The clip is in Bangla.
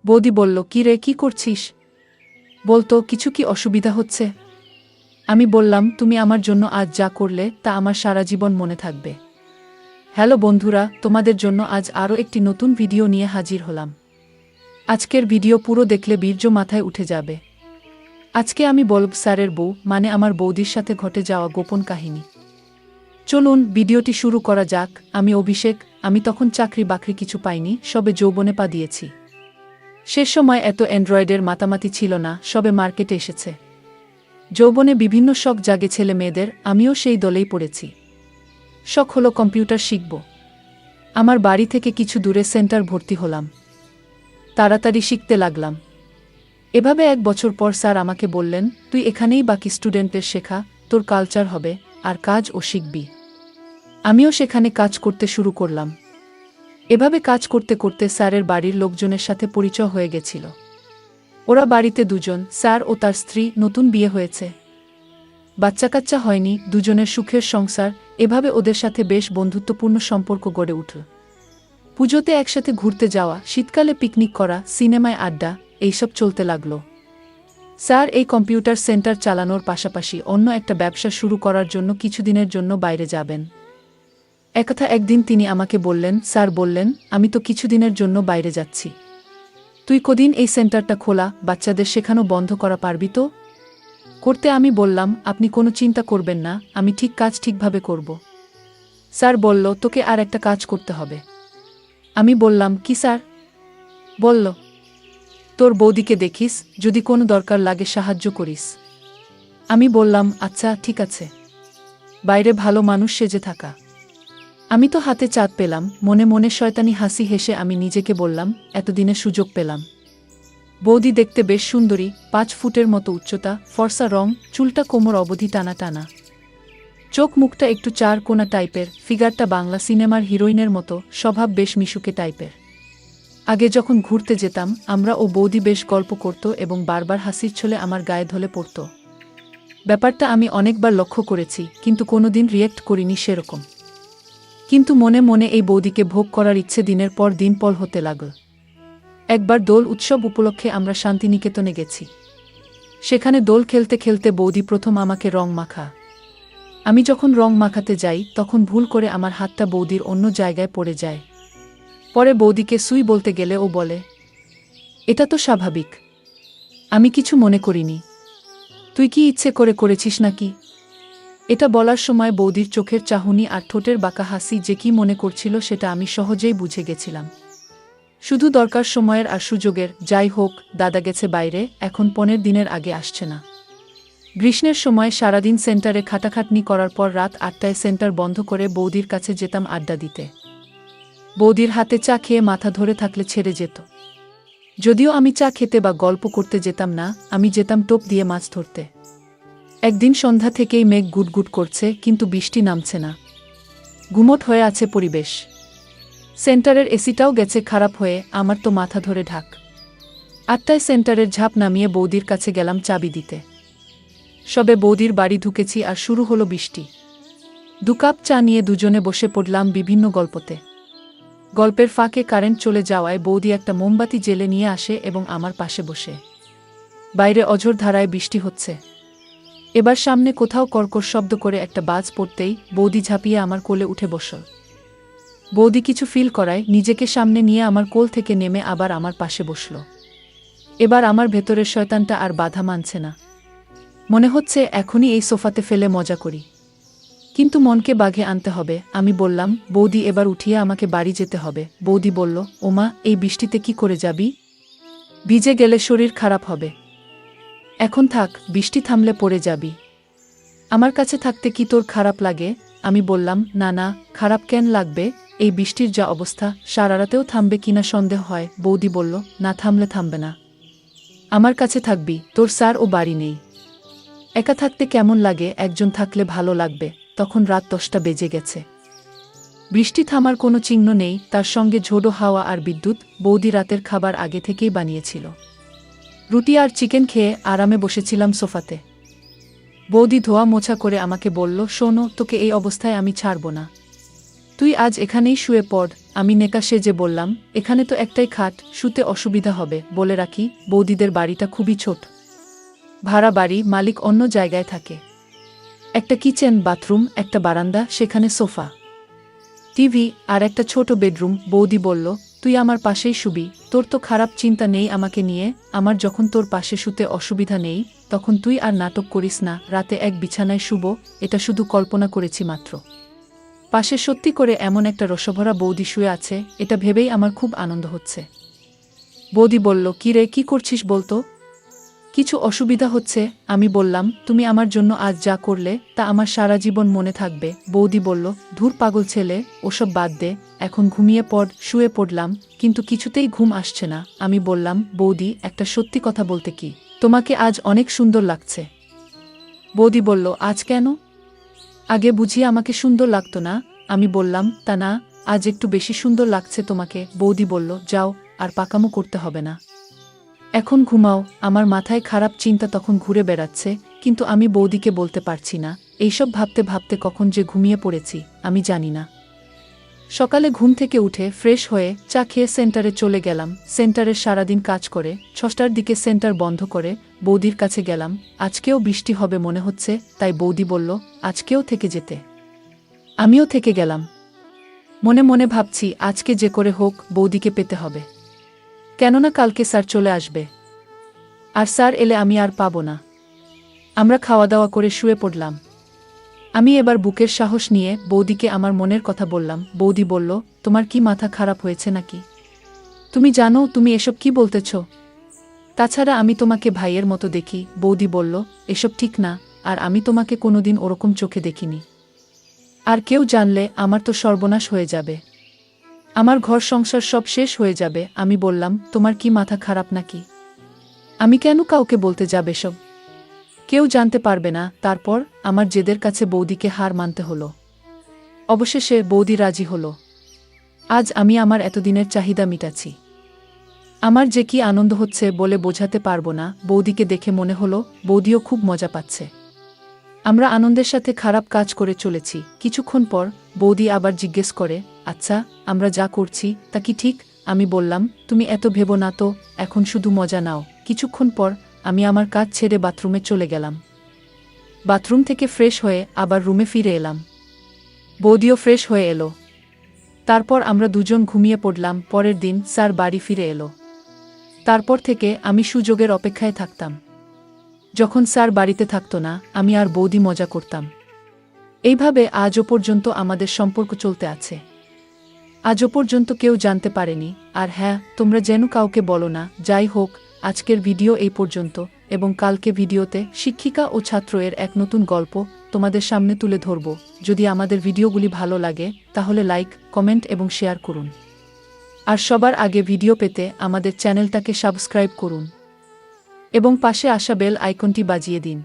বৌদি বলল, কি রে, কি করছিস? বলতো, কিছু কি অসুবিধা হচ্ছে? আমি বললাম, তুমি আমার জন্য আজ যা করলে তা আমার সারা জীবন মনে থাকবে। হ্যালো বন্ধুরা, তোমাদের জন্য আজ আরও একটি নতুন ভিডিও নিয়ে হাজির হলাম। আজকের ভিডিও পুরো দেখলে বীর্য মাথায় উঠে যাবে। আজকে আমি বলব স্যারের বউ মানে আমার বৌদির সাথে ঘটে যাওয়া গোপন কাহিনী। চলুন ভিডিওটি শুরু করা যাক। আমি অভিষেক। আমি তখন চাকরি বাকরি কিছু পাইনি, সবে যৌবনে পা দিয়েছি। সে সময় এত অ্যান্ড্রয়েডের মাতামাতি ছিল না, সবে মার্কেটে এসেছে। যৌবনে বিভিন্ন শখ জাগে ছেলে মেয়েদের, আমিও সেই দলেই পড়েছি। শখ হলো কম্পিউটার শিখব। আমার বাড়ি থেকে কিছু দূরে সেন্টার ভর্তি হলাম। তাড়াতাড়ি শিখতে লাগলাম। এভাবে 1 বছর পর স্যার আমাকে বললেন, তুই এখানেই বাকি স্টুডেন্টদের শেখা, তোর কালচার হবে, আর কাজও শিখবি। আমিও সেখানে কাজ করতে শুরু করলাম। এভাবে কাজ করতে করতে স্যারের বাড়ির লোকজনের সাথে পরিচয় হয়ে গেছিল। ওরা বাড়িতে দুজন, স্যার ও তার স্ত্রী, নতুন বিয়ে হয়েছে। বাচ্চা কাচ্চা হয়নি, দুজনের সুখের সংসার। এভাবে ওদের সাথে বেশ বন্ধুত্বপূর্ণ সম্পর্ক গড়ে উঠল। পুজোতে একসাথে ঘুরতে যাওয়া, শীতকালে পিকনিক করা, সিনেমায় আড্ডা, এইসব চলতে লাগল। স্যার এই কম্পিউটার সেন্টার চালানোর পাশাপাশি অন্য একটা ব্যবসা শুরু করার জন্য কিছুদিনের জন্য বাইরে যাবেন। একদিন তিনি আমাকে বললেন, স্যার বললেন, আমি তো কিছুদিনের জন্য বাইরে যাচ্ছি। তুই কদিন এই সেন্টারটা খোলা, বাচ্চাদের শেখানো বন্ধ করা পারবি তো? করতে আমি বললাম, আপনি কোনো চিন্তা করবেন না, আমি ঠিক কাজ ঠিকভাবে করব। স্যার বলল, তোকে আর একটা কাজ করতে হবে। আমি বললাম, কি স্যার? বলল, তোর বৌদিকে দেখিস, যদি কোনো দরকার লাগে সাহায্য করিস। আমি বললাম, আচ্ছা ঠিক আছে। বাইরে ভালো মানুষ সেজে থাকা। আমি তো হাতে চাঁদ পেলাম। মনে মনে শয়তানি হাসি হেসে আমি নিজেকে বললাম, এতদিনে সুযোগ পেলাম। বৌদি দেখতে বেশ সুন্দরী, 5 ফুটের মতো উচ্চতা, ফর্সা রং, চুলটা কোমর অবধি টানা টানা, চোখ মুখটা একটু 4 কোনা টাইপের, ফিগারটা বাংলা সিনেমার হিরোইনের মতো, স্বভাব বেশ মিশুকে টাইপের। আগে যখন ঘুরতে যেতাম আমরা, ও বৌদি বেশ গল্প করত এবং বারবার হাসির ছলে আমার গায়ে ঢলে পড়ত। ব্যাপারটা আমি অনেকবার লক্ষ্য করেছি, কিন্তু কোনোদিন রিয়েক্ট করিনি সেরকম। কিন্তু মনে মনে এই বৌদিকে ভোগ করার ইচ্ছে দিনের পর দিন পল হতে লাগল। একবার দোল উৎসব উপলক্ষে আমরা শান্তিনিকেতনে গেছি। সেখানে দোল খেলতে খেলতে বৌদি প্রথম আমাকে রং মাখা। আমি যখন রং মাখাতে যাই তখন ভুল করে আমার হাতটা বৌদির অন্য জায়গায় পড়ে যায়। পরে বৌদিকে সুই বলতে গেলে ও বলে, এটা তো স্বাভাবিক। আমি কিছু মনে করিনি। তুই কি ইচ্ছে করে করেছিস নাকি? এটা বলার সময় বৌদির চোখের চাহনি আর ঠোঁটের বাঁকা হাসি যে কি মনে করছিল সেটা আমি সহজেই বুঝে গেছিলাম। শুধু দরকার সময়ের আর সুযোগের। যাই হোক, দাদা গেছে বাইরে, এখন 15 দিনের আগে আসছে না। গ্রীষ্মের সময় সারাদিন সেন্টারে খাটাখাটনি করার পর রাত 8টায় সেন্টার বন্ধ করে বৌদির কাছে যেতাম আড্ডা দিতে। বৌদির হাতে চা খেয়ে মাথা ধরে থাকলে ছেড়ে যেত। যদিও আমি চা খেতে বা গল্প করতে যেতাম না, আমি যেতাম টোপ দিয়ে মাছ ধরতে। একদিন সন্ধ্যা থেকেই মেঘ গুটগুট করছে, কিন্তু বৃষ্টি নামছে না। গুমোট হয়ে আছে পরিবেশ। সেন্টারের এসিটাও গেছে খারাপ হয়ে, আমার তো মাথা ধরে ঢাক। 8টায় সেন্টারের ঝাঁপ নামিয়ে বৌদির কাছে গেলাম চাবি দিতে। সবে বৌদির বাড়ি ঢুকেছি আর শুরু হলো বৃষ্টি। 2 কাপ চা নিয়ে দুজনে বসে পড়লাম বিভিন্ন গল্পতে। গল্পের ফাঁকে কারেন্ট চলে যাওয়ায় বৌদি একটা মোমবাতি জেলে নিয়ে আসে এবং আমার পাশে বসে। বাইরে অঝোর ধারায় বৃষ্টি হচ্ছে। এবার সামনে কোথাও কর্কশ শব্দ করে একটা বাজ পড়তেই বৌদি ঝাঁপিয়ে আমার কোলে উঠে বসল। বৌদি কিছু ফিল করায় নিজেকে সামনে নিয়ে আমার কোল থেকে নেমে আবার আমার পাশে বসল। এবার আমার ভেতরের শয়তানটা আর বাধা মানছে না। মনে হচ্ছে এখনই এই সোফাতে ফেলে মজা করি, কিন্তু মনকে বাঘে আনতে হবে। আমি বললাম, বৌদি এবার উঠিয়ে আমাকে বাড়ি যেতে হবে। বৌদি বলল, ওমা, এই বৃষ্টিতে কি করে যাবি? ভিজে গেলে শরীর খারাপ হবে। এখন থাক, বৃষ্টি থামলে পড়ে যাবি। আমার কাছে থাকতে কি তোর খারাপ লাগে? আমি বললাম, না না, খারাপ কেন লাগবে? এই বৃষ্টির যা অবস্থা, সারা রাতেও থামবে কিনা সন্দেহ হয়। বৌদি বলল, না থামলে থামবে না, আমার কাছে থাকবি। তোর স্যার ও বাড়ি নেই। একা থাকতে কেমন লাগে? একজন থাকলে ভালো লাগবে। তখন রাত 10টা বেজে গেছে। বৃষ্টি থামার কোনো চিহ্ন নেই, তার সঙ্গে ঝোড়ো হাওয়া আর বিদ্যুৎ। বৌদি রাতের খাবার আগে থেকেই বানিয়েছিল। রুটি আর চিকেন খেয়ে আরামে বসেছিলাম সোফাতে। বৌদি ধোয়া মোছা করে আমাকে বলল, শোনো, তোকে এই অবস্থায় আমি ছাড়ব না। তুই আজ এখানেই শুয়ে পড়, আমি নেকা সেজে বললাম, এখানে তো একটাই খাট, শুতে অসুবিধা হবে। বলে রাখি, বৌদিদের বাড়িটা খুবই ছোট, ভাড়া বাড়ি, মালিক অন্য জায়গায় থাকে। একটা কিচেন, বাথরুম, একটা বারান্দা, সেখানে সোফা, টিভি আর একটা ছোট বেডরুম। বৌদি বলল, তুই আমার পাশেই শুবি, তোর তো খারাপ চিন্তা নেই আমাকে নিয়ে। আমার যখন তোর পাশে শুতে অসুবিধা নেই, তখন তুই আর নাটক করিস না। রাতে এক বিছানায় শুব, এটা শুধু কল্পনা করেছি মাত্র। পাশে সত্যি করে এমন একটা রসভরা বৌদি শুয়ে আছে, এটা ভেবেই আমার খুব আনন্দ হচ্ছে। বৌদি বলল, কি রে, কি করছিস বলতো? কিছু অসুবিধা হচ্ছে? আমি বললাম, তুমি আমার জন্য আজ যা করলে তা আমার সারা জীবন মনে থাকবে। বৌদি বলল, ধুর পাগল ছেলে, ওসব বাদ দে, এখন ঘুমিয়ে পড়। শুয়ে পড়লাম, কিন্তু কিছুতেই ঘুম আসছে না। আমি বললাম, বৌদি, একটা সত্যি কথা বলতে কি, তোমাকে আজ অনেক সুন্দর লাগছে। বৌদি বলল, আজ কেন? আগে বুঝি আমাকে সুন্দর লাগতো না? আমি বললাম, তা না, আজ একটু বেশি সুন্দর লাগছে তোমাকে। বৌদি বলল, যাও, আর পাকামো করতে হবে না, এখন ঘুমাও। আমার মাথায় খারাপ চিন্তা তখন ঘুরে বেড়াচ্ছে, কিন্তু আমি বৌদিকে বলতে পারছি না। এইসব ভাবতে ভাবতে কখন যে ঘুমিয়ে পড়েছি আমি জানি না। সকালে ঘুম থেকে উঠে ফ্রেশ হয়ে চা খেয়ে সেন্টারে চলে গেলাম। সেন্টারের সারাদিন কাজ করে 6টার দিকে সেন্টার বন্ধ করে বৌদির কাছে গেলাম। আজকেও বৃষ্টি হবে মনে হচ্ছে, তাই বৌদি বলল, আজকেও থেকে যেতে। আমিও থেকে গেলাম। মনে মনে ভাবছি, আজকে যে করে হোক বৌদিকে পেতে হবে, কেননা কালকে স্যার চলে আসবে, আর স্যার এলে আমি আর পাবো না। আমরা খাওয়া দাওয়া করে শুয়ে পড়লাম। আমি এবার বুকের সাহস নিয়ে বৌদিকে আমার মনের কথা বললাম। বৌদি বলল, তোমার কি মাথা খারাপ হয়েছে নাকি? তুমি জানো তুমি এসব কি বলতেছ? তাছাড়া আমি তোমাকে ভাইয়ের মতো দেখি। বৌদি বলল, এসব ঠিক না, আর আমি তোমাকে কোনোদিন ওরকম চোখে দেখিনি। আর কেউ জানলে আমার তো সর্বনাশ হয়ে যাবে, আমার ঘর সংসার সব শেষ হয়ে যাবে। আমি বললাম, তোমার কি মাথা খারাপ নাকি? আমি কেন কাউকে বলতে যাবে সব? কেউ জানতে পারবে না। তারপর আমার জেদের কাছে বৌদিকে হার মানতে হলো। অবশেষে বৌদি রাজি হলো। আজ আমি আমার এতদিনের চাহিদা মিটাচ্ছি। আমার যে কি আনন্দ হচ্ছে বলে বোঝাতে পারবো না। বৌদিকে দেখে মনে হলো বৌদিও খুব মজা পাচ্ছে। আমরা আনন্দের সাথে খারাপ কাজ করে চলেছি। কিছুক্ষণ পর বৌদি আবার জিজ্ঞেস করে, আচ্ছা, আমরা যা করছি তা কি ঠিক? আমি বললাম, তুমি এত ভেবো না তো, এখন শুধু মজা নাও। কিছুক্ষণ পর আমি আমার কাজ ছেড়ে বাথরুমে চলে গেলাম। বাথরুম থেকে ফ্রেশ হয়ে আবার রুমে ফিরে এলাম। বৌদিও ফ্রেশ হয়ে এলো। তারপর আমরা দুজন ঘুমিয়ে পড়লাম। পরের দিন স্যার বাড়ি ফিরে এলো। তারপর থেকে আমি সুযোগের অপেক্ষায় থাকতাম। যখন স্যার বাড়িতে থাকতো না, আমি আর বৌদি মজা করতাম। এইভাবে আজও পর্যন্ত আমাদের সম্পর্ক চলতে আছে। আজও পর্যন্ত কেউ জানতে পারেনি। আর হ্যাঁ, তোমরা যেন কাউকে বলো না। যাই হোক, আজকের ভিডিও এই পর্যন্ত, এবং কালকে ভিডিওতে শিক্ষিকা ও ছাত্র এর এক নতুন গল্প তোমাদের সামনে তুলে ধরব। যদি আমাদের ভিডিওগুলি ভালো লাগে তাহলে লাইক, কমেন্ট এবং শেয়ার করুন। আর সবার আগে ভিডিও পেতে আমাদের চ্যানেলটাকে সাবস্ক্রাইব করুন এবং পাশে আসা বেল আইকনটি বাজিয়ে দিন।